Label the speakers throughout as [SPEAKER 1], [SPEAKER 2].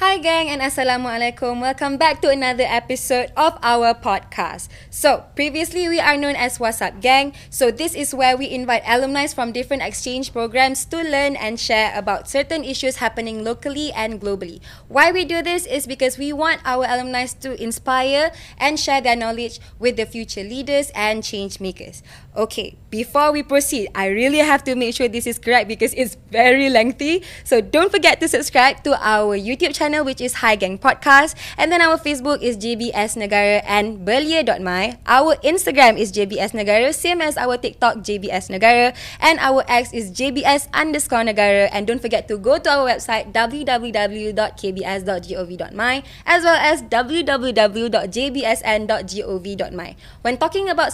[SPEAKER 1] Hi gang and Assalamualaikum. Welcome back to another episode of our podcast. So, previously we are known as What's Up Gang. So, this is where we invite alumni from different exchange programs to learn and share about certain issues happening locally and globally. Why we do this is because we want our alumni to inspire and share their knowledge with the future leaders and change makers. Okay, before we proceed, I really have to make sure this is correct because it's very lengthy. So don't forget to subscribe to our YouTube channel, which is Hi Gang Podcast. And then our Facebook is JBS Negara and belia.my. Our Instagram is JBS Negara, same as our TikTok JBS Negara. And our X is JBS_Negara. And don't forget to go to our website www.kbs.gov.my as well as www.jbsn.gov.my. When talking about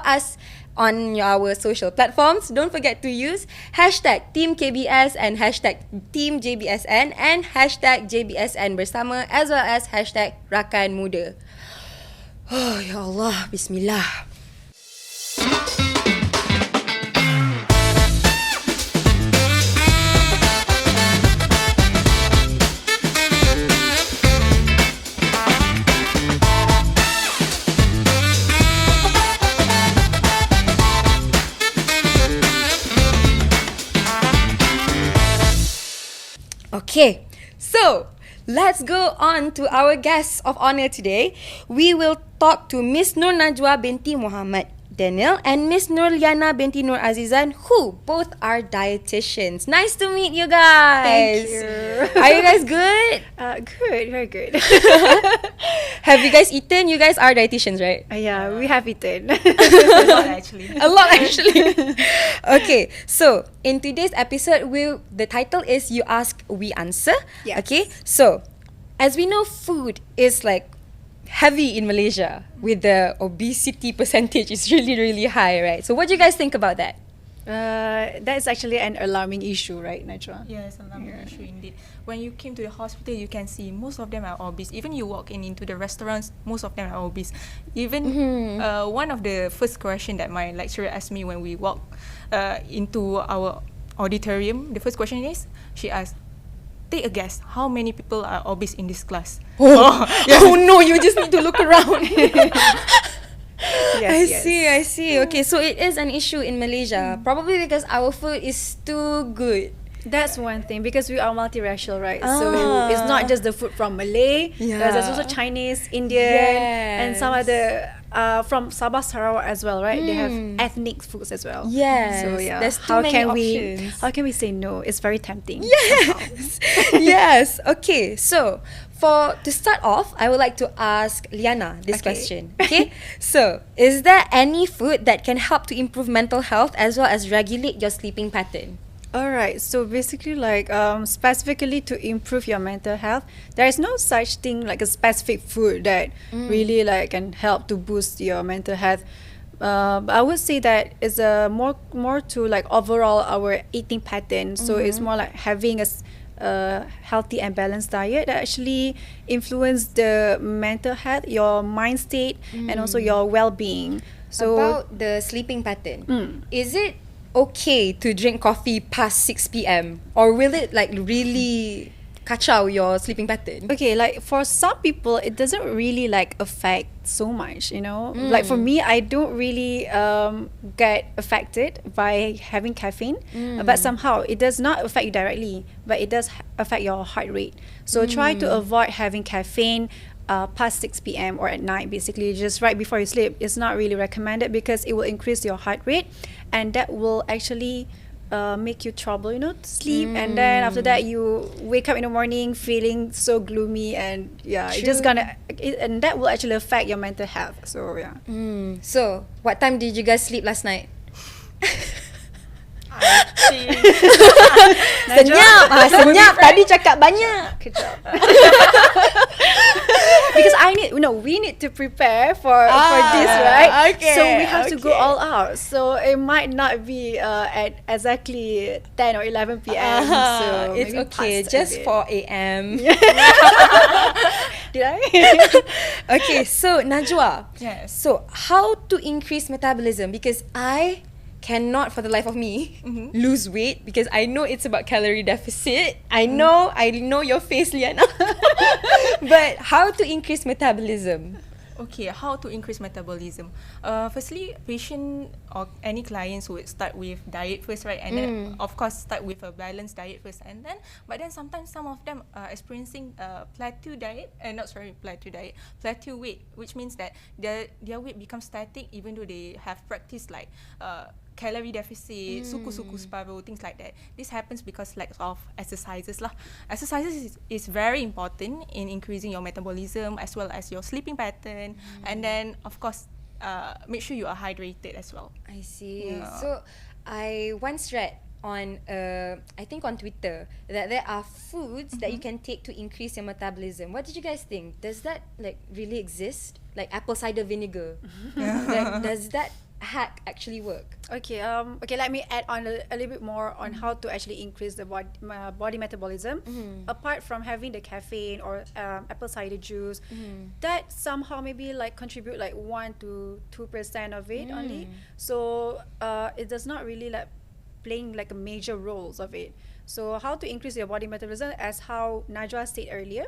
[SPEAKER 1] us on our social platforms, don't forget to use hashtag Team KBS and hashtag Team JBSN and hashtag JBSN bersama as well as hashtag Rakan Muda. Oh, ya Allah, Bismillah. Okay, so let's go on to our guests of honor today. We will talk to Miss Nurnajwa binti Muhammad Daniel and Miss Nur Liyana binti Nur Azizan, who both are dietitians. Nice to meet you guys.
[SPEAKER 2] Thank you.
[SPEAKER 1] Are you guys good?
[SPEAKER 2] Good, very good.
[SPEAKER 1] Have you guys eaten? You guys are dietitians, right?
[SPEAKER 2] Yeah, we have eaten.
[SPEAKER 3] A lot actually.
[SPEAKER 1] A lot actually. Okay, so in today's episode, the title is You Ask, We Answer.
[SPEAKER 2] Yes.
[SPEAKER 1] Okay, so as we know, food is like heavy in Malaysia with the obesity percentage is really, really high, right? So what do you guys think about that?
[SPEAKER 2] That is actually an alarming issue, right, Najwa?
[SPEAKER 3] Yes, another issue indeed. When you came to the hospital, you can see most of them are obese. Even you walk into the restaurants, most of them are obese. Even one of the first question that my lecturer asked me when we walk into our auditorium, the first question is, she asked, take a guess, how many people are obese in this class?
[SPEAKER 1] Oh, oh no, you just need to look around.
[SPEAKER 2] Yes,
[SPEAKER 1] I see. Okay, so it is an issue in Malaysia. Probably because our food is too good.
[SPEAKER 2] That's one thing, because we are multiracial, right? So it's not just the food from Malay.
[SPEAKER 1] Yeah.
[SPEAKER 2] There's also Chinese, Indian, and some other from Sabah, Sarawak as well, right? They have ethnic foods as well.
[SPEAKER 1] Yes.
[SPEAKER 2] So yeah,
[SPEAKER 1] There's too many options.
[SPEAKER 2] How can we say no? It's very tempting.
[SPEAKER 1] Yes. Yes. Okay. So to start off, I would like to ask Liana this question. Okay. So, is there any food that can help to improve mental health as well as regulate your sleeping pattern?
[SPEAKER 2] Alright, so basically specifically to improve your mental health, there is no such thing like a specific food that really can help to boost your mental health. But I would say that it's more to overall our eating pattern. So it's more like having a healthy and balanced diet that actually influence the mental health, your mind state, and also your well-being. So
[SPEAKER 1] about the sleeping pattern, is it okay to drink coffee past 6 p.m. or will it really kacau your sleeping pattern?
[SPEAKER 2] okay, for some people it doesn't really affect so much, like for me, I don't really get affected by having caffeine, but somehow it does not affect you directly, but it does affect your heart rate. So try to avoid having caffeine past 6 p.m. or at night, basically just right before you sleep. It's not really recommended because it will increase your heart rate, and that will actually make you trouble, to sleep. And then after that, you wake up in the morning feeling so gloomy, and it's just and that will actually affect your mental health. So yeah.
[SPEAKER 1] So, what time did you guys sleep last night? Senyap. Tadi cakap banyak.
[SPEAKER 2] Kejap. Because we need to prepare for this, right?
[SPEAKER 1] Okay,
[SPEAKER 2] so we have to go all out. So it might not be at exactly 10 or 11 p.m. So
[SPEAKER 1] it's
[SPEAKER 2] maybe
[SPEAKER 1] okay,
[SPEAKER 2] past
[SPEAKER 1] just
[SPEAKER 2] a bit.
[SPEAKER 1] 4 a.m.
[SPEAKER 2] Did I?
[SPEAKER 1] Okay, so Najwa.
[SPEAKER 3] Yes.
[SPEAKER 1] So how to increase metabolism? Because I cannot for the life of me
[SPEAKER 3] Mm-hmm.
[SPEAKER 1] lose weight because I know it's about calorie deficit. I know your face, Liana. But how to increase metabolism?
[SPEAKER 3] Okay, how to increase metabolism? Firstly, patient or any clients would start with diet first, right? And then, of course, start with a balanced diet first, and then, but then sometimes some of them are experiencing plateau diet, plateau weight, which means that their weight becomes static even though they have practiced like calorie deficit, suku separuh, things like that. This happens because lack of exercises lah. Exercises is very important in increasing your metabolism as well as your sleeping pattern, and then of course make sure you are hydrated as well.
[SPEAKER 1] I see.
[SPEAKER 3] Yeah.
[SPEAKER 1] So I once read on I think on Twitter that there are foods that you can take to increase your metabolism. What did you guys think? Does that like really exist? Like apple cider vinegar. Like, does that hack actually work?
[SPEAKER 2] Okay, let me add on a little bit more on how to actually increase the body metabolism. Apart from having the caffeine or apple cider juice, that somehow maybe like contribute like 1 to 2% of it only. So it does not really like playing like a major roles of it. So how to increase your body metabolism, as how Najwa said earlier,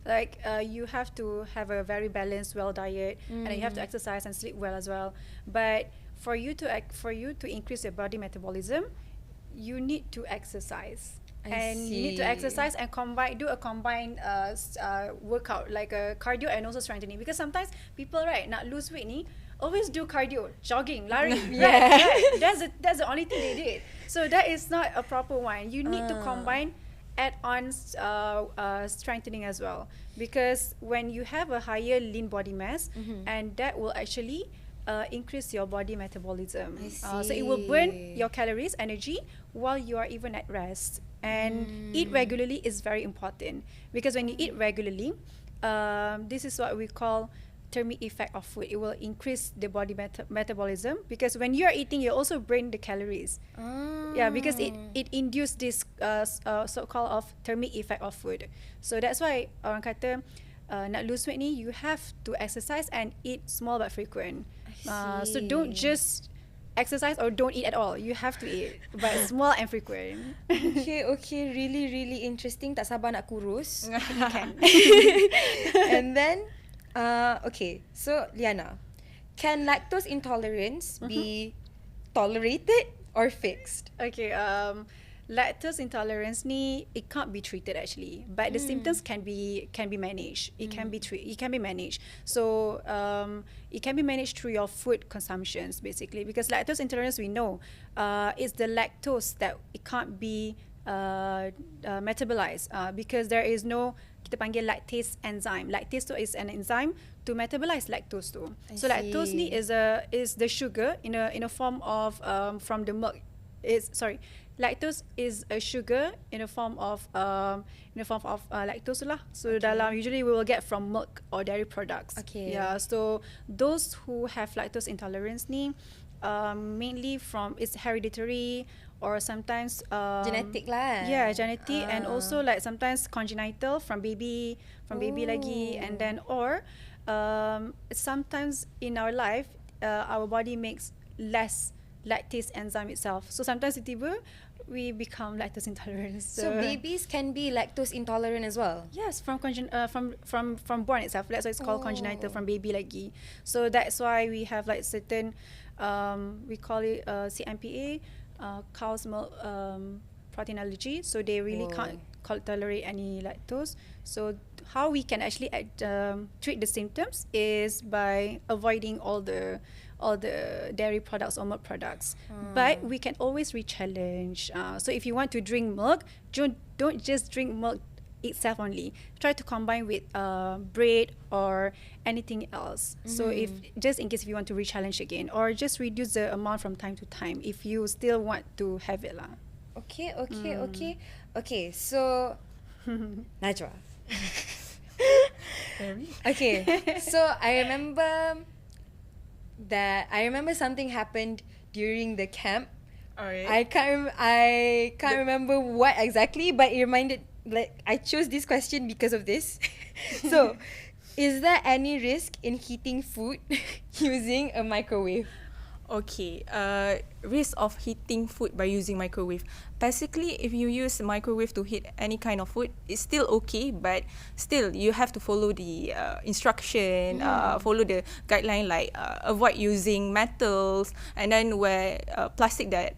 [SPEAKER 2] like you have to have a very balanced, well diet, and then you have to exercise and sleep well as well. But for you to increase your body metabolism, you need to exercise.
[SPEAKER 1] I
[SPEAKER 2] You need to
[SPEAKER 1] see.
[SPEAKER 2] exercise and do a combined workout, like a cardio and also strengthening, because sometimes people right nak lose weight ni always do cardio, jogging, lari. right. That's the only thing they did. So that is not a proper one. You need to combine add-ons strengthening as well, because when you have a higher lean body mass, and that will actually increase your body metabolism.
[SPEAKER 1] I
[SPEAKER 2] So it will burn
[SPEAKER 1] see.
[SPEAKER 2] your calories, energy, while you are even at rest. And eat regularly is very important, because when you eat regularly, this is what we call thermic effect of food. It will increase the body metabolism, because when you are eating, you also burn the calories. Yeah, because it induces this so-called of thermic effect of food. So that's why orang kata nak lose weight ni, you have to exercise and eat small but frequent. So don't just exercise or don't eat at all. You have to eat, but small and frequent.
[SPEAKER 1] Okay, really interesting. Tak sabar nak kurus. And then, okay, so Liana, can lactose intolerance be tolerated or fixed?
[SPEAKER 2] Okay, lactose intolerance ni, it can't be treated actually, but the symptoms can be managed. It can be managed. So it can be managed through your food consumptions basically, because lactose intolerance, we know it's the lactose that it can't be metabolized, because there is no, kita panggil lactase enzyme. Lactase tu is an enzyme to metabolize lactose tu. So lactose ni is the sugar in a form of from the milk. Lactose is a sugar in a form of lactose lah. So dalam, usually we will get from milk or dairy products.
[SPEAKER 1] Okay.
[SPEAKER 2] Yeah. So those who have lactose intolerance ni, mainly from, it's hereditary, or sometimes
[SPEAKER 1] Genetic lah.
[SPEAKER 2] Yeah, genetic, and also like sometimes congenital from baby lagi, and then or sometimes in our life our body makes less lactase enzyme itself. So sometimes tiba we become lactose intolerant.
[SPEAKER 1] So babies can be lactose intolerant as well.
[SPEAKER 2] Yes, from born itself. That's why it's called congenital, from baby lagi. So that's why we have like certain we call it CMPA, cow's milk protein allergy. So they really can't tolerate any lactose. So how we can actually treat the symptoms is by avoiding all the dairy products or milk products. But we can always re-challenge. So if you want to drink milk, don't just drink milk itself only. Try to combine with bread or anything else. So if just in case if you want to re-challenge again, or just reduce the amount from time to time if you still want to have it lah.
[SPEAKER 1] Okay, so Najwa. Okay, so I remember something happened during the camp.
[SPEAKER 3] Alright.
[SPEAKER 1] I can't remember what exactly, but it reminded, like, I chose this question because of this. So, is there any risk in heating food using a microwave?
[SPEAKER 3] Okay, risk of heating food by using microwave. Basically, if you use microwave to heat any kind of food, it's still okay, but still you have to follow the instruction, follow the guideline, like avoid using metals, and then wear plastic that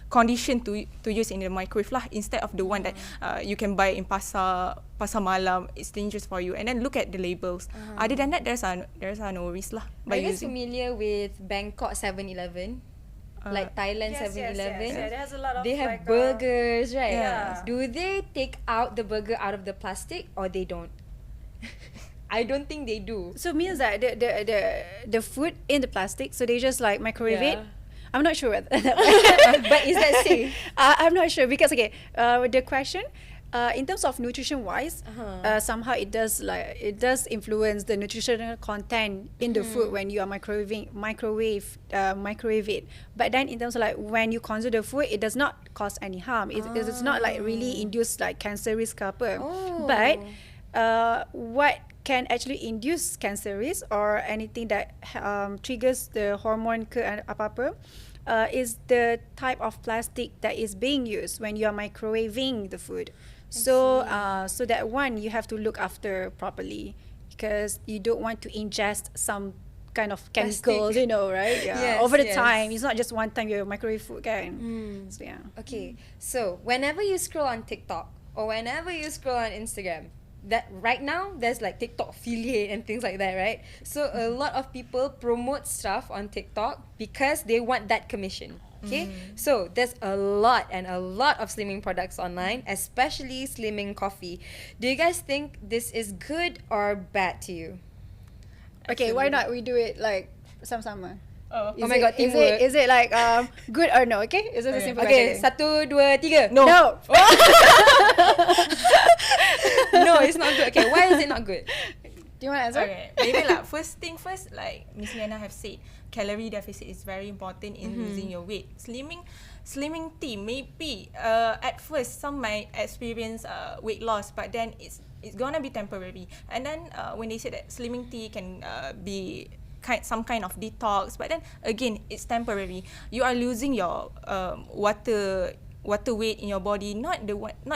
[SPEAKER 3] condition to use in the microwave lah, instead of the one that you can buy in pasar malam. It's dangerous for you. And then look at the labels. Other than that, there's no risk lah
[SPEAKER 1] Are
[SPEAKER 3] by
[SPEAKER 1] you guys
[SPEAKER 3] using.
[SPEAKER 1] familiar with Bangkok 7-Eleven? Like Thailand
[SPEAKER 2] Yes,
[SPEAKER 1] 7-Eleven?
[SPEAKER 2] yes. Yeah, there's a lot of
[SPEAKER 1] They have
[SPEAKER 2] like,
[SPEAKER 1] burgers, right?
[SPEAKER 3] Yeah.
[SPEAKER 1] Do they take out the burger out of the plastic or they don't? I don't think they do.
[SPEAKER 2] So means that the food in the plastic, so they just like microwave it.
[SPEAKER 1] Yeah.
[SPEAKER 2] I'm not sure whether
[SPEAKER 1] But is that safe?
[SPEAKER 2] I'm not sure because the question in terms of nutrition wise, somehow it does influence the nutritional content in the food when you are microwave it. But then in terms of like when you consume the food, it does not cause any harm. It's not like really induce like cancer risk ke apa.
[SPEAKER 1] Oh.
[SPEAKER 2] But what can actually induce cancer risk or anything that triggers the hormone ke apa-apa is the type of plastic that is being used when you are microwaving the food. So that one you have to look after properly because you don't want to ingest some kind of chemicals,
[SPEAKER 1] Plastic.
[SPEAKER 2] you know, right? Yeah.
[SPEAKER 1] Yes,
[SPEAKER 2] Over the
[SPEAKER 1] yes.
[SPEAKER 2] time, it's not just one time you microwave food, kan? So yeah.
[SPEAKER 1] Okay, so whenever you scroll on TikTok or whenever you scroll on Instagram, that right now there's like TikTok affiliate and things like that, right? So a lot of people promote stuff on TikTok because they want that commission. Okay, so there's a lot of slimming products online, especially slimming coffee. Do you guys think this is good or bad to you?
[SPEAKER 2] Okay, why not we do it like sama-sama?
[SPEAKER 3] Oh.
[SPEAKER 1] Oh my God, teamwork.
[SPEAKER 2] Is it like good or no? Okay, is it a simple
[SPEAKER 1] Okay,
[SPEAKER 2] question?
[SPEAKER 1] 1, 2, 3.
[SPEAKER 2] No.
[SPEAKER 1] No, it's not good. Okay, why is it not good?
[SPEAKER 2] Do you want to answer?
[SPEAKER 3] Okay, maybe like first thing first, like Miss Liyana have said, calorie deficit is very important in losing your weight. Slimming tea, maybe at first some might experience weight loss, but then it's gonna be temporary. And then when they say that slimming tea can be some kind of detox, but then again it's temporary. You are losing your water weight in your body, not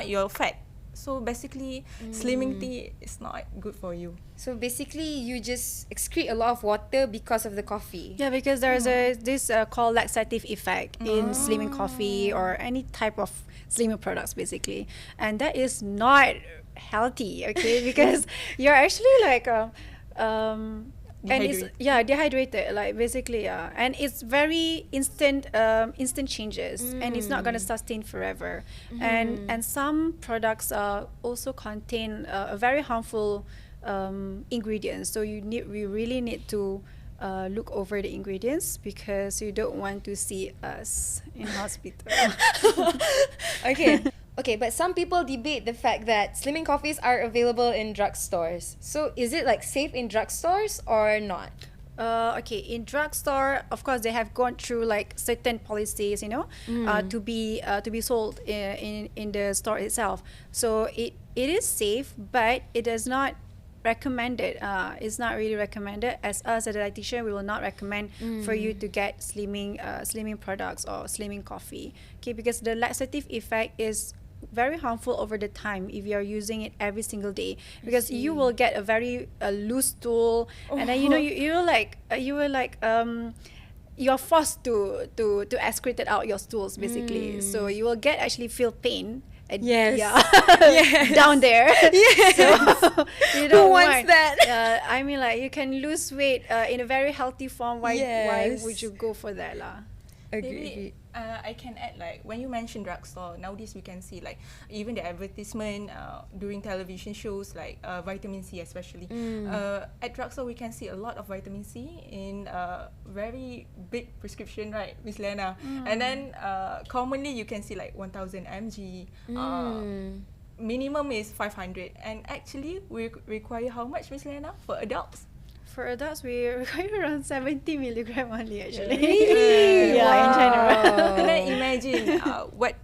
[SPEAKER 3] your fat. So basically, slimming tea is not good for you.
[SPEAKER 1] So basically, you just excrete a lot of water because of the coffee.
[SPEAKER 2] Yeah, because there's this called laxative effect in slimming coffee or any type of slimming products, basically, and that is not healthy. Okay, because you're actually like and it's dehydrated, like basically, and it's very instant changes, and it's not gonna sustain forever. And some products also contain a very harmful ingredients, so we really need to look over the ingredients because you don't want to see us in hospital.
[SPEAKER 1] Okay, but some people debate the fact that slimming coffees are available in drugstores. So is it like safe in drugstores or not?
[SPEAKER 2] Okay, in drugstore, of course, they have gone through like certain policies, you know, to be sold in the store itself. So it is safe, but it does not recommended. It's not really recommended. As us as a dietitian, we will not recommend for you to get slimming products or slimming coffee. Okay, because the laxative effect is very harmful over the time if you are using it every single day, because you will get a very loose stool, and then you are forced to excrete it out your stools, basically. So you will actually feel pain.
[SPEAKER 1] Yes.
[SPEAKER 2] Down there.
[SPEAKER 1] Yes.
[SPEAKER 2] So you don't
[SPEAKER 1] Who wants that?
[SPEAKER 2] I mean, like, you can lose weight in a very healthy form. Why would you go for that, lah?
[SPEAKER 3] Maybe I can add, like, when you mention drugstore, nowadays we can see like even the advertisement during television shows, like vitamin C especially. At drugstore we can see a lot of vitamin C in very big prescription, right, Miss Liyana? And then commonly you can see like 1000 mg. Minimum is 500, and actually we require how much, Miss Liyana, for adults?
[SPEAKER 2] For adults, we require around 70 milligram only, actually.
[SPEAKER 1] Really?
[SPEAKER 2] Yeah, in general.
[SPEAKER 3] And then imagine what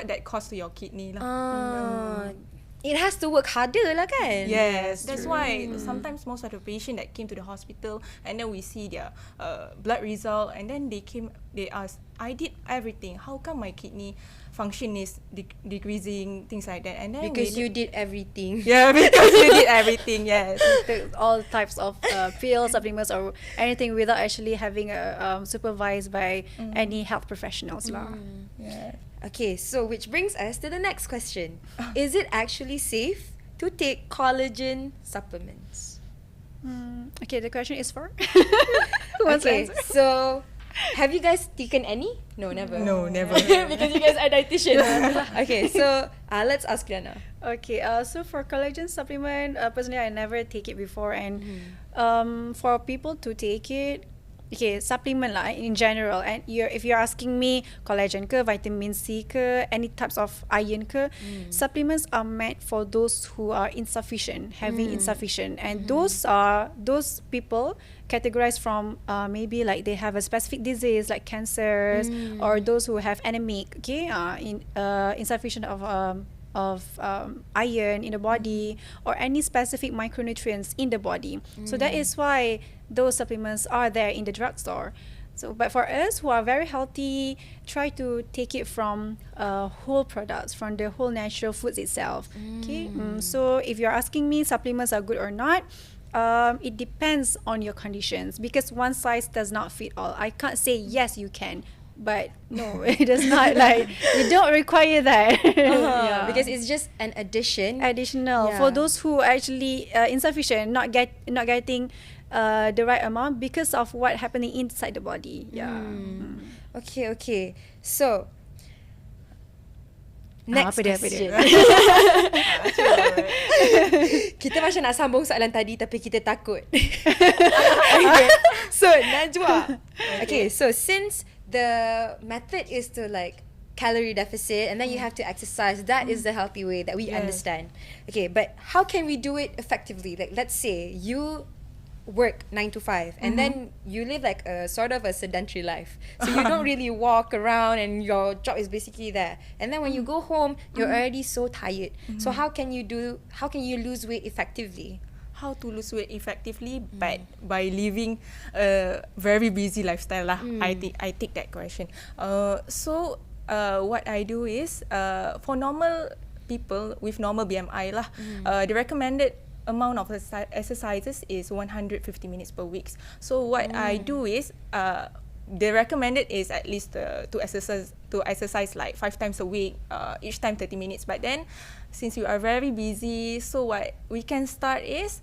[SPEAKER 3] that costs to your kidney lah.
[SPEAKER 1] it has to work harder lah kan?
[SPEAKER 3] Yes, that's why sometimes most of the patient that came to the hospital and then we see their blood result and then they ask, I did everything. How come my kidney function is decreasing, things like that? And then
[SPEAKER 1] Because you did everything.
[SPEAKER 3] yeah, because you did everything. Yes.
[SPEAKER 2] Take all types of pills, supplements, or anything without actually having supervised by any health professionals lah.
[SPEAKER 3] Yeah.
[SPEAKER 1] Okay, so which brings us to the next question. Is it actually safe to take collagen supplements?
[SPEAKER 2] Okay, the question is for who wants to
[SPEAKER 1] Okay,
[SPEAKER 2] answer?
[SPEAKER 1] so have you guys taken any? No, never.
[SPEAKER 3] No, never.
[SPEAKER 1] Because you guys are dietitians. Okay, so let's ask Liana.
[SPEAKER 2] Okay, so for collagen supplement, personally I never take it before, and for people to take it, okay, supplement lah in general, and if you're asking me collagen ke, vitamin C ke, any types of iron ke, supplements are meant for those who are insufficient, having insufficient, and those people categorized from maybe like they have a specific disease like cancers, or those who have anemic, okay, insufficient of iron in the body, or any specific micronutrients in the body. So that is why those supplements are there in the drugstore. So, but for us who are very healthy, try to take it from whole products, from the whole natural foods itself. Okay, so if you're asking me supplements are good or not, it depends on your conditions, because one size does not fit all. I can't say yes you can, but no, it does not. Like, you don't require that.
[SPEAKER 1] Because it's just an
[SPEAKER 2] additional
[SPEAKER 1] Yeah.
[SPEAKER 2] for those who actually insufficient, not getting the right amount because of what happening inside the body.
[SPEAKER 1] Okay. So next
[SPEAKER 2] apa dia?
[SPEAKER 1] question. Kita macam nak sambung soalan tadi tapi kita takut. Okay. So Najwa. Okay, so since the method is to like calorie deficit and then you have to exercise, that is the healthy way that we understand. Okay, but how can we do it effectively? Like, let's say you work 9 to 5 and then you live like a sort of a sedentary life, so you don't really walk around and your job is basically there, and then when you go home you're already so tired. So how can you lose weight effectively?
[SPEAKER 3] How to lose weight effectively? But by living a very busy lifestyle lah. I take that question. So what I do is for normal people with normal BMI lah, the recommended amount of exercises is 150 minutes per week. So what I do is the recommended is at least to exercise like 5 times a week, each time 30 minutes. But then since you are very busy, so what we can start is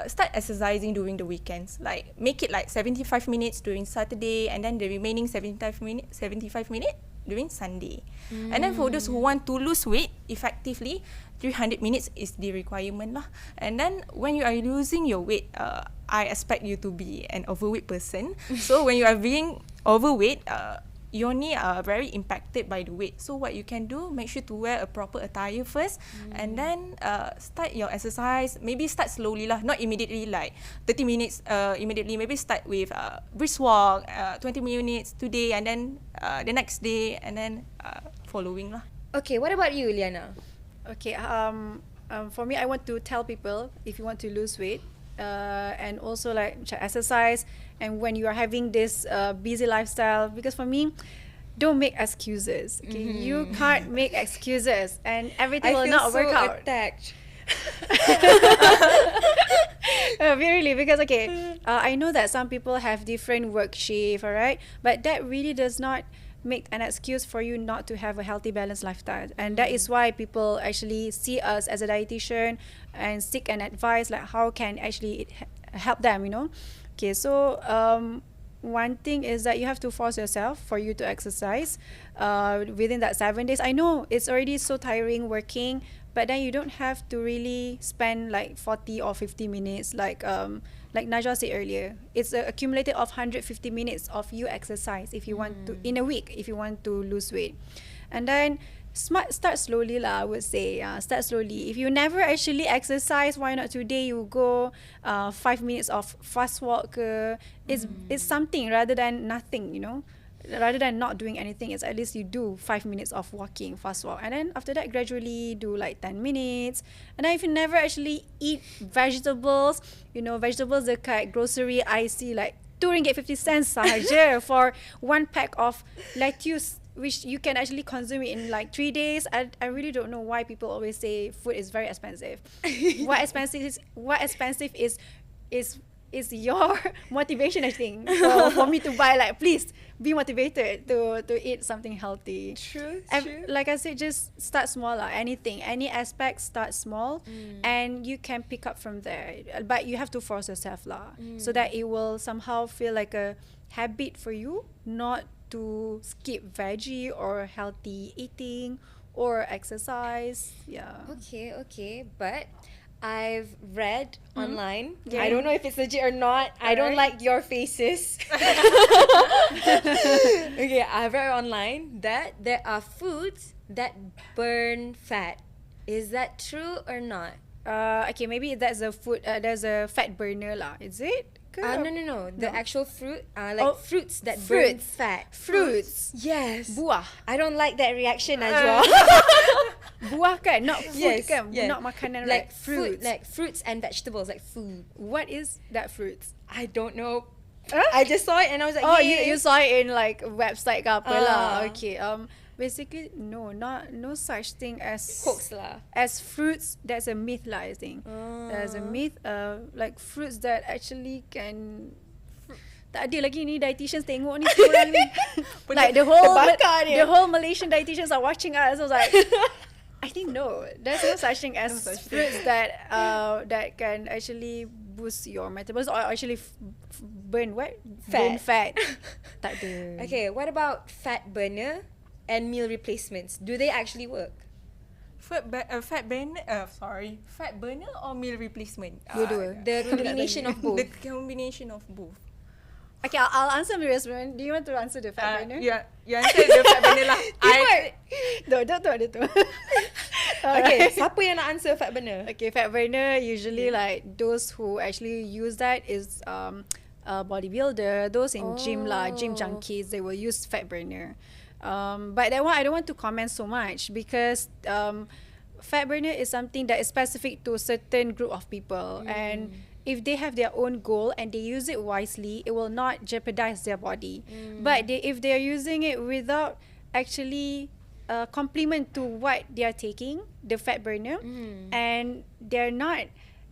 [SPEAKER 3] start exercising during the weekends. Like, make it like 75 minutes during Saturday, and then the remaining 75 minutes during Sunday. And then for those who want to lose weight effectively, 300 minutes is the requirement lah. And then when you are losing your weight, I expect you to be an overweight person. So when you are being overweight, your knee are very impacted by the weight. So what you can do, make sure to wear a proper attire first, and then start your exercise. Maybe start slowly lah, not immediately like 30 minutes immediately. Maybe start with brisk walk, 20 minutes today, and then the next day, and then following lah.
[SPEAKER 1] Okay, what about you, Liana?
[SPEAKER 2] Okay, for me, I want to tell people, if you want to lose weight, and also like exercise, and when you are having this busy lifestyle, because for me, don't make excuses. Okay, you can't make excuses, and everything will not work out.
[SPEAKER 1] Attacked.
[SPEAKER 2] Really, because I know that some people have different work shift, alright, but that really does not make an excuse for you not to have a healthy, balanced lifestyle. And that is why people actually see us as a dietitian and seek an advice like how can actually it help them, you know. Okay, so one thing is that you have to force yourself for you to exercise within that 7 days. I know it's already so tiring working, but then you don't have to really spend like 40 or 50 minutes like Najwa said earlier. It's a accumulated of 150 minutes of you exercise if you want to in a week, if you want to lose weight. And then start slowly lah, I would say. Start slowly. If you never actually exercise, why not today you go 5 minutes of fast walk? It's something rather than nothing, you know. rather than not doing anything, is at least you do 5 minutes of walking, fast walk, and then after that gradually do like 10 minutes. And then if you never actually eat vegetables, vegetables dekat grocery I see like RM2.50 sahaja for one pack of lettuce, which you can actually consume it in like 3 days. I really don't know why people always say food is very expensive. What expensive is your motivation, I think, for me to buy. Like, please be motivated to eat something healthy.
[SPEAKER 1] True.
[SPEAKER 2] Like I said, just start small lah. Anything, any aspect, start small, and you can pick up from there. But you have to force yourself lah, so that it will somehow feel like a habit for you, not to skip veggie or healthy eating or exercise. Yeah.
[SPEAKER 1] Okay. But I've read online.
[SPEAKER 2] Yeah.
[SPEAKER 1] I don't know if it's legit or not. I don't
[SPEAKER 2] Alright.
[SPEAKER 1] like your faces. Okay, I've read online that there are foods that burn fat. Is that true or not?
[SPEAKER 2] Okay, maybe that's a food. There's a fat burner lah. Is it?
[SPEAKER 1] No. The
[SPEAKER 2] No.
[SPEAKER 1] actual fruit,
[SPEAKER 2] Oh,
[SPEAKER 1] fruits that burn
[SPEAKER 2] fruits.
[SPEAKER 1] fat.
[SPEAKER 2] Fruits.
[SPEAKER 1] Yes.
[SPEAKER 2] Buah.
[SPEAKER 1] I don't like that reaction, Najwa.
[SPEAKER 2] Buah kan? Not food
[SPEAKER 1] Yes,
[SPEAKER 2] kan?
[SPEAKER 1] yeah.
[SPEAKER 2] Not makanan,
[SPEAKER 1] like
[SPEAKER 2] right?
[SPEAKER 1] fruit,
[SPEAKER 2] Fruits.
[SPEAKER 1] like fruits and vegetables, like food.
[SPEAKER 2] What is that fruits?
[SPEAKER 1] I don't know.
[SPEAKER 2] Huh?
[SPEAKER 1] I just saw it and I was like,
[SPEAKER 2] Oh,
[SPEAKER 1] yay.
[SPEAKER 2] you saw it in like a website ke apa lah.
[SPEAKER 1] Ah.
[SPEAKER 2] Okay. Basically, no such thing as
[SPEAKER 1] Hoax lah.
[SPEAKER 2] as fruits. That's a myth lah, I think. There's a myth. Like fruits that actually can. Tak ada lagi ni dietitians tengok ni semua orang ni. Like the
[SPEAKER 1] terbakar ni.
[SPEAKER 2] whole Malaysian dietitians are watching us. I was like, I think no. There's no such thing as fruits that can actually boost your metabolism or actually burn what? Burn fat. Tak ada.
[SPEAKER 1] Okay, what about fat burner and meal replacements? Do they actually work?
[SPEAKER 3] Fat burner or meal replacement?
[SPEAKER 2] Dua-dua.
[SPEAKER 1] The combination of both.
[SPEAKER 3] The combination of both.
[SPEAKER 2] Okay, I'll answer the replacement. Do you want to answer the fat burner?
[SPEAKER 3] You answer the fat burner lah.
[SPEAKER 2] Don't ada tu.
[SPEAKER 1] Okay, siapa yang nak answer fat burner?
[SPEAKER 2] Okay, fat burner usually like those who actually use that is a bodybuilder, those in gym lah, gym junkies, they will use fat burner. But that one I don't want to comment so much because fat burner is something that is specific to a certain group of people, and if they have their own goal and they use it wisely, it will not jeopardize their body. But if they are using it without actually complement to what they are taking, the fat burner, and they're not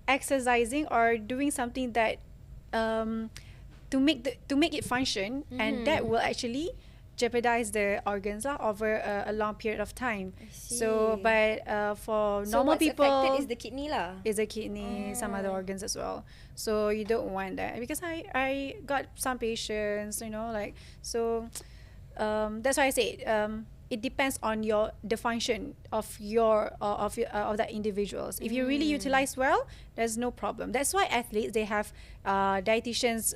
[SPEAKER 2] exercising or doing something that to make it function, and that will actually jeopardize the organs over a long period of time. So, but for normal
[SPEAKER 1] what's
[SPEAKER 2] people,
[SPEAKER 1] affected is the kidney lah.
[SPEAKER 2] is the kidney, some other organs as well. So you don't want that, because I got some patients, like, so that's why I say it depends on the function of of that individuals. If you really utilize well, there's no problem. That's why athletes, they have dietitians,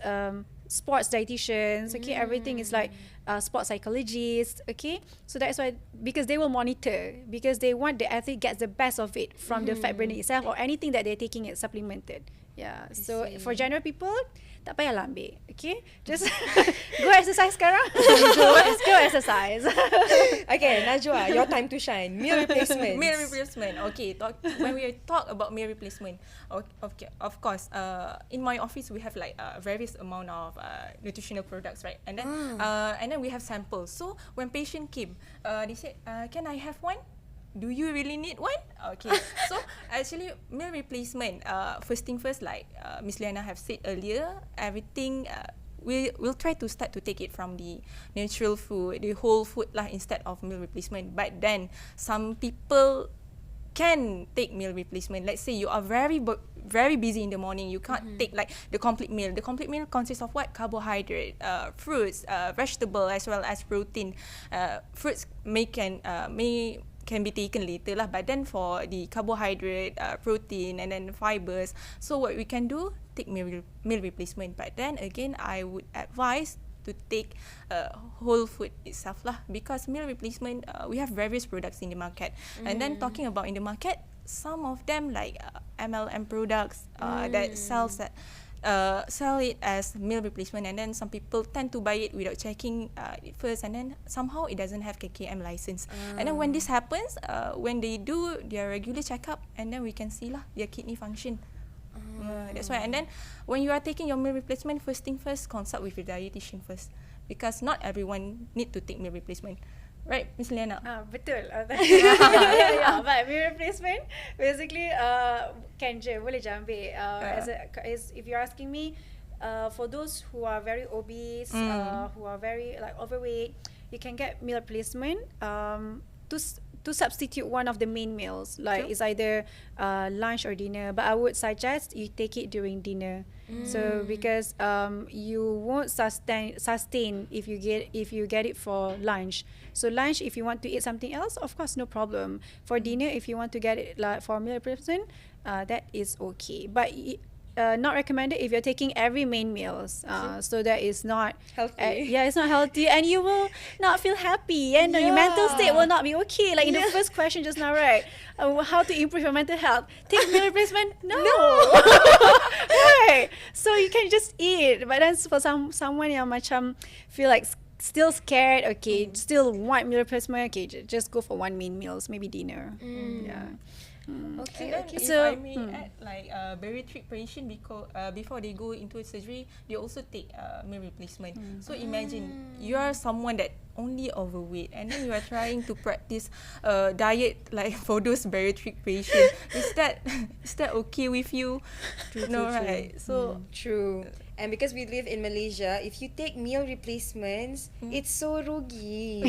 [SPEAKER 2] sports dietitians, okay, everything is like sports psychologists, okay. So that's why, because they will monitor, because they want the athlete gets the best of it from the fat burning itself or anything that they're taking it supplemented. Yeah. So for general people, tak payahlah ambil, okay. Just go exercise sekarang. Let's go exercise.
[SPEAKER 1] Okay, Najwa, your time to shine. Meal replacement.
[SPEAKER 3] Meal replacement. Okay, when we talk about meal replacement, okay, of course, in my office we have like various amount of nutritional products, right? And then we have samples. So when patient came, they said, "Can I have one? Do you really need one?" Okay. So actually meal replacement, first thing first, like Miss Liyana have said earlier, everything we'll try to start to take it from the natural food, the whole food lah, instead of meal replacement. But then some people can take meal replacement. Let's say you are very busy in the morning, you can't take like the complete meal. The complete meal consists of what? Carbohydrate, fruits, vegetable, as well as protein. Fruits can be taken later lah, but then for the carbohydrate, protein, and then fibers, so what we can do, take meal replacement. But then again, I would advise to take whole food itself lah, because meal replacement, we have various products in the market, and then talking about in the market, some of them like MLM products that sells sell it as meal replacement, and then some people tend to buy it without checking it first, and then somehow it doesn't have KKM license. And then when this happens, when they do their regular checkup, and then we can see lah their kidney function. That's why. And then when you are taking your meal replacement, first thing first, consult with your dietitian first, because not everyone need to take meal replacement. Right, Miss Liyana?
[SPEAKER 2] Betul. Yeah. But meal replacement, basically, can je, boleh je ambil. If you're asking me, for those who are very obese, who are very like overweight, you can get meal replacement to substitute one of the main meals. Like it's either lunch or dinner. But I would suggest you take it during dinner. So because you won't sustain if you get it for lunch. So lunch, if you want to eat something else, of course no problem. For dinner, if you want to get it like for meal replacement, that is okay. But not recommended if you're taking every main meals. So that is not
[SPEAKER 1] healthy.
[SPEAKER 2] It's not healthy, and you will not feel happy, and your mental state will not be okay. Like in the first question just now, right? How to improve your mental health? Take meal replacement? No. Right. So you can just eat, but then for someone yang macam feel like still scared, okay, still want meal replacement, okay, just go for one main meals, maybe dinner. Yeah.
[SPEAKER 1] Okay.
[SPEAKER 3] And then if
[SPEAKER 2] So,
[SPEAKER 3] I may add, like bariatric patient, because before they go into surgery, they also take meal replacement. So imagine you are someone that only overweight, and then you are trying to practice diet like for those bariatric patients. Is that okay with you? No, right? So
[SPEAKER 1] True. And because we live in Malaysia, if you take meal replacements, it's so rugi.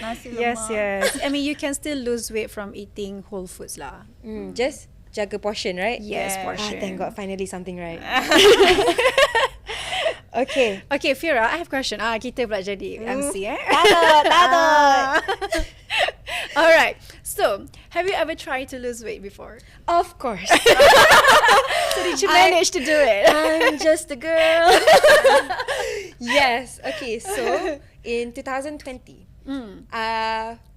[SPEAKER 3] nasi
[SPEAKER 2] Yes,
[SPEAKER 3] lemak.
[SPEAKER 2] yes. I mean, you can still lose weight from eating whole foods lah.
[SPEAKER 1] Just jaga portion, right?
[SPEAKER 2] Yes,
[SPEAKER 3] Yeah.
[SPEAKER 2] portion.
[SPEAKER 1] Thank God, finally something right. Okay.
[SPEAKER 2] Okay, Fira, I have a question. Kita pula jadi MC, eh?
[SPEAKER 1] Takut.
[SPEAKER 2] Alright. So, have you ever tried to lose weight before?
[SPEAKER 1] Of course.
[SPEAKER 2] So, did you manage to do it?
[SPEAKER 1] I'm just a girl. Yes. Okay. So in 2020,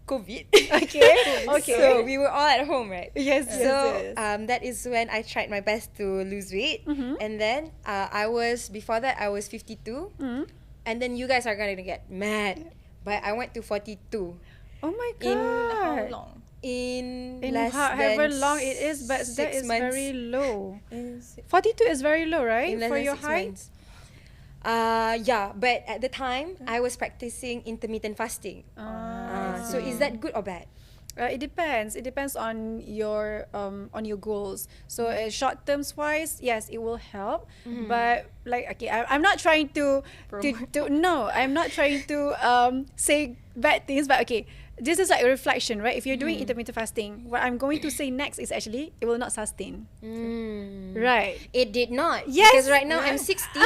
[SPEAKER 1] COVID.
[SPEAKER 2] Okay. Okay.
[SPEAKER 1] So we were all at home, right?
[SPEAKER 2] Yes, yes,
[SPEAKER 1] So
[SPEAKER 2] yes.
[SPEAKER 1] that is when I tried my best to lose weight, and then before that I was 52, and then you guys are gonna get mad, but I went to 42
[SPEAKER 2] Oh my
[SPEAKER 1] in
[SPEAKER 3] How
[SPEAKER 2] god.
[SPEAKER 3] long?
[SPEAKER 1] in
[SPEAKER 2] In
[SPEAKER 1] less
[SPEAKER 2] however
[SPEAKER 1] than
[SPEAKER 2] long it is, but that
[SPEAKER 1] 6
[SPEAKER 2] is
[SPEAKER 1] months.
[SPEAKER 2] very low.
[SPEAKER 3] Is
[SPEAKER 2] 42 is very low, right?
[SPEAKER 1] In less
[SPEAKER 2] For
[SPEAKER 1] than
[SPEAKER 2] your
[SPEAKER 1] 6
[SPEAKER 2] height?
[SPEAKER 1] months. Yeah, but at the time I was practicing intermittent fasting. So is that good or bad?
[SPEAKER 2] It depends. It depends on your goals. So short terms wise, yes, it will help. But like, okay, I'm not trying to no, I'm not trying to say bad things. But okay, this is like a reflection, right? If you're doing intermittent fasting, what I'm going to say next is actually it will not sustain. Right.
[SPEAKER 1] It did not.
[SPEAKER 2] Yes.
[SPEAKER 1] Because right now I'm 60.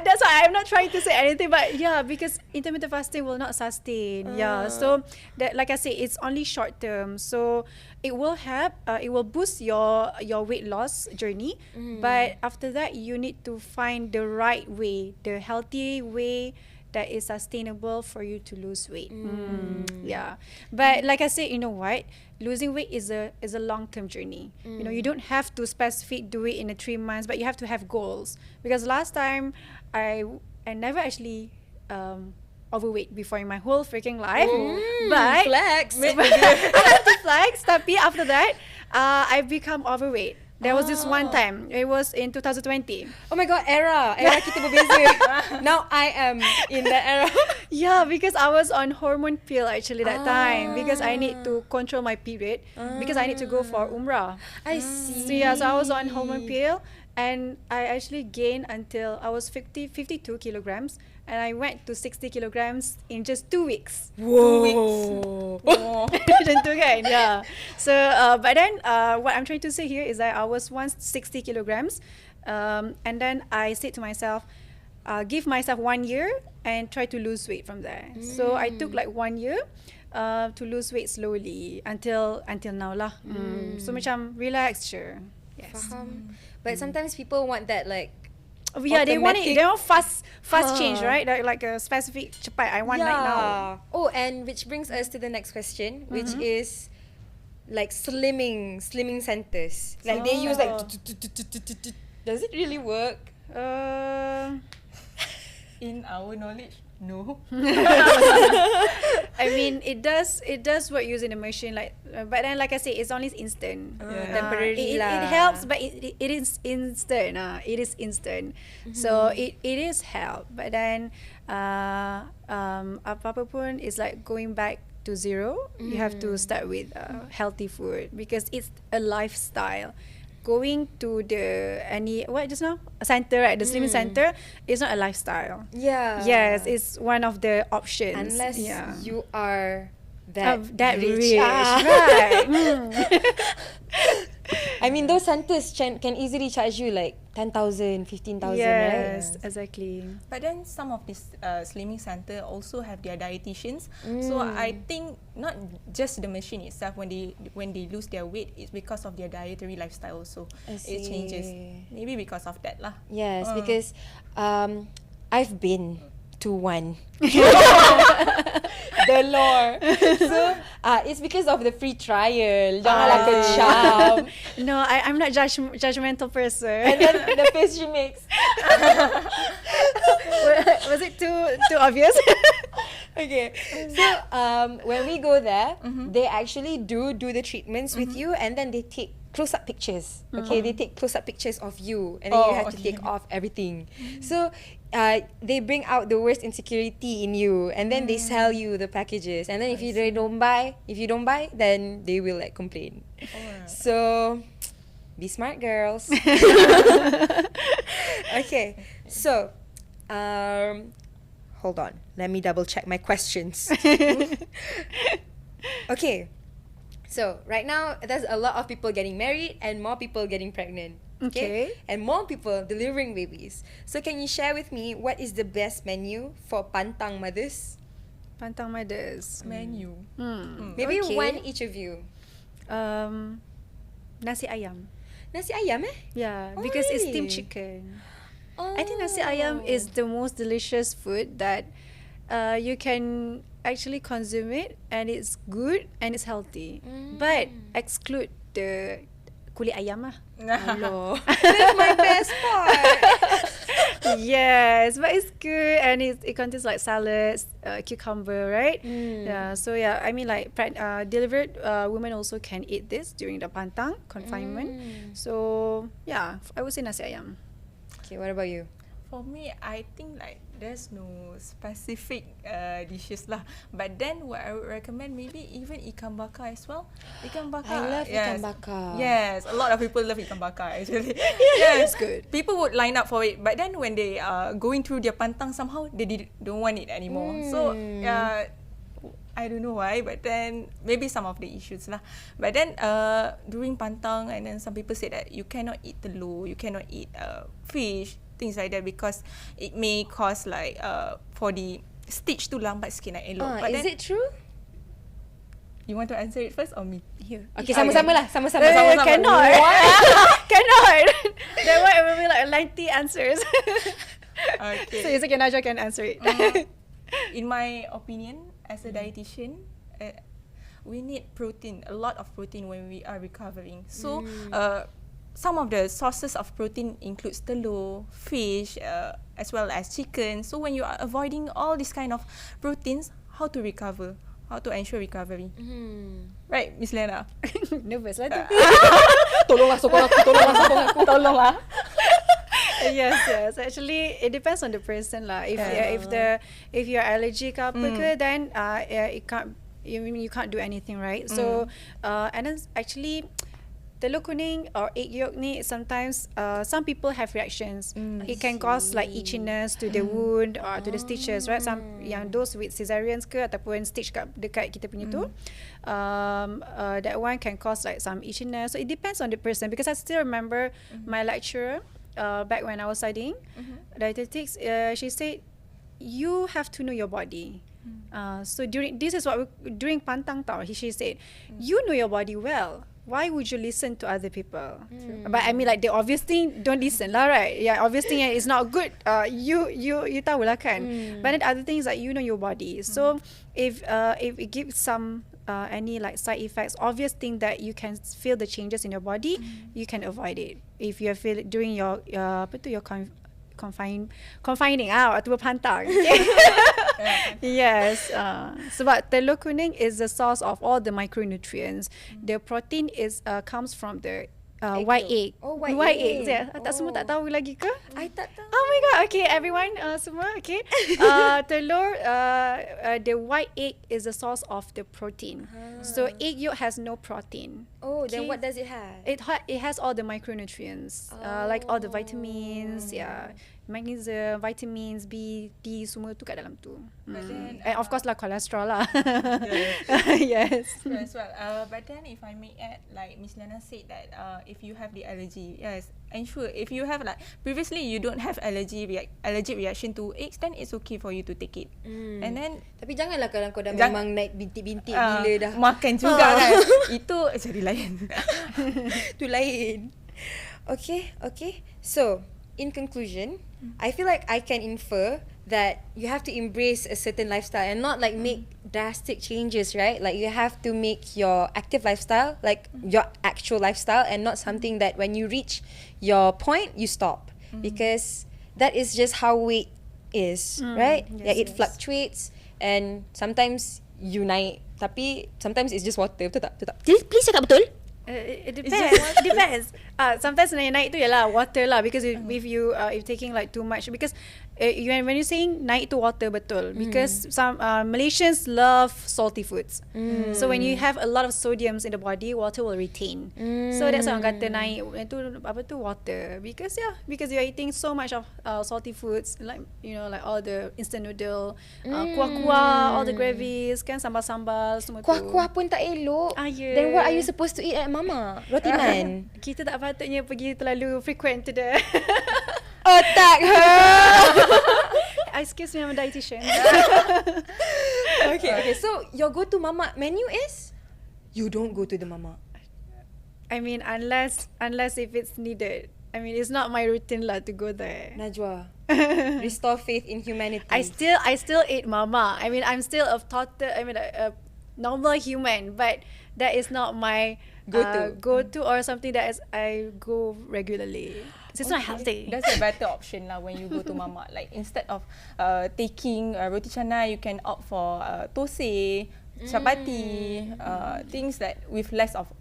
[SPEAKER 2] That's why I'm not trying to say anything, but yeah, because intermittent fasting will not sustain. Yeah, so that, like I say, it's only short term. So it will help. It will boost your weight loss journey. But after that, you need to find the right way, the healthy way that is sustainable for you to lose weight. Yeah, but like I said, you know what? Losing weight is a long-term journey. You know, you don't have to specific do it in 3 months, but you have to have goals. Because last time I never actually overweight before in my whole freaking life. But
[SPEAKER 1] Flex.
[SPEAKER 2] I have to flex. Tapi after that, I become overweight. There was this one time. It was in 2020.
[SPEAKER 1] Oh my god, era kita berbeza. Now I am in that era.
[SPEAKER 2] Yeah, because I was on hormone pill actually that time, because I need to control my period, because I need to go for umrah.
[SPEAKER 1] I see.
[SPEAKER 2] So yeah, so I was on hormone pill, and I actually gained until I was 52 kilograms, and I went to 60 kilograms in just 2 weeks.
[SPEAKER 1] Whoa.
[SPEAKER 2] Macam tu kan? Yeah. So but then what I'm trying to say here is that I was once 60 kilograms, and then I said to myself, give myself 1 year and try to lose weight from there. So I took like 1 year to lose weight slowly until now lah. So macam relax, sure. Yes.
[SPEAKER 1] Faham. But sometimes people want that like
[SPEAKER 2] Yeah, they want it.
[SPEAKER 1] automatic-
[SPEAKER 2] They want fast change, right? Like a specific cepat. I want like now.
[SPEAKER 1] Oh, and which brings us to the next question, which is, like slimming centers. Like they use like. Does it really work?
[SPEAKER 3] In our knowledge, no.
[SPEAKER 2] I mean, it does work using the machine, like, but then like I say, it's only instant.
[SPEAKER 1] Temporary lah.
[SPEAKER 2] It helps, but it is instant. It is instant. So it is help, but then apa pun is like going back to zero. You have to start with healthy food because it's a lifestyle. Going to the center, right? The slimming center is not a lifestyle.
[SPEAKER 1] Yeah.
[SPEAKER 2] Yes, it's one of the options.
[SPEAKER 1] Unless you are that
[SPEAKER 2] rich.
[SPEAKER 1] Ah.
[SPEAKER 2] Right.
[SPEAKER 1] I mean, those centers can easily charge you like 10,000, 15,000,
[SPEAKER 2] Yes,
[SPEAKER 1] right?
[SPEAKER 2] exactly.
[SPEAKER 3] But then some of these slimming center also have their dietitians. So I think not just the machine itself, when they lose their weight, it's because of their dietary lifestyle also.
[SPEAKER 1] I
[SPEAKER 3] It changes.
[SPEAKER 1] see.
[SPEAKER 3] Maybe because of that lah.
[SPEAKER 1] Yes, because I've been to one. The lore. So it's because of the free trial. Janganlah kecam.
[SPEAKER 2] No, I'm not judgmental person.
[SPEAKER 1] And then the face she makes.
[SPEAKER 2] Was it too obvious?
[SPEAKER 1] Okay. So when we go there, they actually do the treatments with you, and then they take close-up pictures. Okay, they take close-up pictures of you, and then you have to take off everything. So they bring out the worst insecurity in you, and then they sell you the packages. And then if you don't buy, then they will like complain. So be smart, girls. Okay, so hold on. Let me double check my questions. Okay. So right now, there's a lot of people getting married and more people getting pregnant.
[SPEAKER 2] Okay.
[SPEAKER 1] And more people delivering babies. So can you share with me what is the best menu for pantang mothers?
[SPEAKER 2] Pantang mothers.
[SPEAKER 3] Menu.
[SPEAKER 1] Maybe
[SPEAKER 2] Okay.
[SPEAKER 1] one each of you.
[SPEAKER 2] Nasi ayam.
[SPEAKER 1] Nasi ayam eh?
[SPEAKER 2] Yeah,
[SPEAKER 1] Oh,
[SPEAKER 2] because it's
[SPEAKER 1] really?
[SPEAKER 2] steamed chicken.
[SPEAKER 1] Oh.
[SPEAKER 2] I think nasi ayam is the most delicious food that you can actually consume it, and it's good and it's healthy. But exclude the kulit ayam lah.
[SPEAKER 1] Hello. That's my best part.
[SPEAKER 2] Yes, but it's good, and it contains like salads, cucumber, right? Yeah, so yeah, I mean like delivered women also can eat this during the pantang confinement. So yeah, I would say nasi ayam.
[SPEAKER 1] Okay, what about you?
[SPEAKER 3] For me, I think like there's no specific dishes lah. But then what I would recommend, maybe even ikan bakar as well. Ikan bakar.
[SPEAKER 1] I love ikan bakar.
[SPEAKER 3] Yes, a lot of people love ikan bakar actually.
[SPEAKER 2] It's good.
[SPEAKER 3] People would line up for it, but then when they are going through their pantang, somehow they don't want it anymore. So I don't know why, but then maybe some of the issues lah. But then during pantang, and then some people say that you cannot eat telur, you cannot eat fish, things like that, because it may cause like for the stitch tu lambat sikit nak elok. But
[SPEAKER 1] Is
[SPEAKER 3] then,
[SPEAKER 1] it true?
[SPEAKER 3] you want to answer it first or me?
[SPEAKER 2] Here.
[SPEAKER 1] Okay, sama-sama lah. Sama-sama.
[SPEAKER 2] Cannot. Cannot. That one will be like 90 answers.
[SPEAKER 3] Okay.
[SPEAKER 2] So it's okay, Najwa can answer it.
[SPEAKER 3] In my opinion, as a dietitian, we need protein, a lot of protein when we are recovering. So some of the sources of protein includes telur, fish, as well as chicken. So when you are avoiding all these kind of proteins, how to recover? How to ensure recovery? Right, Miss Lena?
[SPEAKER 2] Nervous lah tu.
[SPEAKER 1] Tolonglah sokong aku.
[SPEAKER 3] Tolonglah.
[SPEAKER 2] Yes. Actually, it depends on the person lah. If you're allergic ke apa ke, then it can't. You can't do anything, right? So and then actually, telur kuning or egg yolk ni sometimes some people have reactions. It can cause like itchiness to the wound or to the stitches, right? Some yang those with cesareans ke ataupun stitch dekat kita punya tu, that one can cause like some itchiness. So it depends on the person, because I still remember my lecturer back when I was studying dietetics. She said you have to know your body. So during pantang tau, she said, you know your body well. Why would you listen to other people? But I mean, like, they obviously don't listen lah, right? Yeah, obviously it's not good. You tahu lah kan. But then the other thing is that you know your body. So if it gives some any like side effects, obvious thing that you can feel the changes in your body, you can avoid it. If you feel it during your confining atau berpantang. Yes. Sebab telur kuning is the source of all the micronutrients. The protein is comes from the white egg.
[SPEAKER 1] Oh, white
[SPEAKER 2] eggs.
[SPEAKER 1] egg.
[SPEAKER 2] Yeah. Tak semua tak tahu lagi ke?
[SPEAKER 1] I tak tahu.
[SPEAKER 2] Oh my god. Okay, everyone, semua okay. Telur, the white egg is the source of the protein. So egg yolk has no protein.
[SPEAKER 1] Oh, then
[SPEAKER 2] Okay.
[SPEAKER 1] what does it have?
[SPEAKER 2] It has all the micronutrients, like all the vitamins, magnesium, vitamins B, D, semua tu kat dalam tu.
[SPEAKER 3] then,
[SPEAKER 2] And of course lah cholesterol lah.
[SPEAKER 3] Yeah.
[SPEAKER 2] Yes.
[SPEAKER 3] True as well. But then if I may add, like Miss Lana said that if you have the allergy, yes, ensure if you have like previously you don't have allergic reaction to eggs, then it's okay for you to take it. And then
[SPEAKER 1] Tapi janganlah kalau kau dah memang naik bintik-bintik gila dah.
[SPEAKER 3] makan juga kan. Itu jadi lain.
[SPEAKER 1] Tu lain. Okay. So, in conclusion, I feel like I can infer that you have to embrace a certain lifestyle and not like make drastic changes, right? Like you have to make your active lifestyle like your actual lifestyle and not something that when you reach your point, you stop. Because that is just how weight is, right?
[SPEAKER 2] Yes,
[SPEAKER 1] It fluctuates and sometimes you naik tapi sometimes it's just water, betul tak? Please cakap betul.
[SPEAKER 2] It depends. It depends. Sometimes naik tu ialah water lah, because if you if taking like too much, because when you're saying naik tu water, betul, because some Malaysians love salty foods. So when you have a lot of sodiums in the body, water will retain. So that's why orang kata naik itu apa tu water, because you're eating so much of salty foods, like like all the instant noodle, kuah-kuah, all the gravies kan, sambal-sambal semua tu.
[SPEAKER 1] Kuah-kuah pun tak elok.
[SPEAKER 2] Yeah.
[SPEAKER 1] Then what are you supposed to eat at mama? Roti nan.
[SPEAKER 2] Kita tak patutnya pergi terlalu frequent to the
[SPEAKER 1] Otak
[SPEAKER 2] excuse me, I'm a dietitian.
[SPEAKER 1] Okay. So your go-to mama menu is? You don't go to the mama.
[SPEAKER 2] I mean, unless if it's needed. I mean, it's not my routine lah to go there.
[SPEAKER 1] Najwa, restore faith in humanity.
[SPEAKER 2] I still eat mama. I mean, I'm still a normal human, but that is not my go-to or something that I go regularly. It's not healthy.
[SPEAKER 3] That's a better option lah when you go to mama. Like instead of taking roti canai, you can opt for thosai, chapati, things that with less of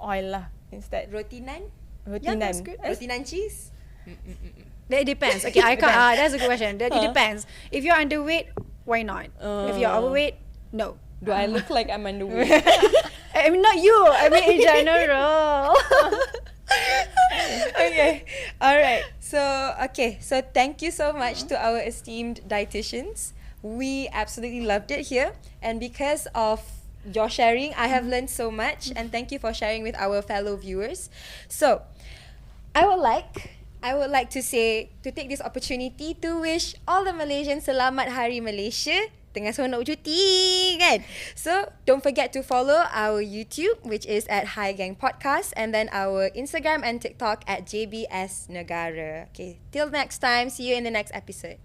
[SPEAKER 3] oil lah instead.
[SPEAKER 1] Roti nan?
[SPEAKER 3] Roti
[SPEAKER 2] Yeah,
[SPEAKER 3] nan.
[SPEAKER 2] that's good.
[SPEAKER 1] Roti nan cheese?
[SPEAKER 2] It depends. Okay, I can't. That's a good question. It depends. If you're underweight, why not? If you're overweight, no.
[SPEAKER 1] Do I look like I'm underweight?
[SPEAKER 2] I mean, not you. I mean, in general.
[SPEAKER 1] Okay. Alright. So thank you so much to our esteemed dietitians. We absolutely loved it here. And because of your sharing, I have learned so much. And thank you for sharing with our fellow viewers. So, I would like to take this opportunity to wish all the Malaysians Selamat Hari Malaysia. Tengah semua nak cuti kan. So don't forget to follow our YouTube, which is at Hi Geng Podcast, and then our Instagram and TikTok at JBS Negara. Okay, till next time, see you in the next episode.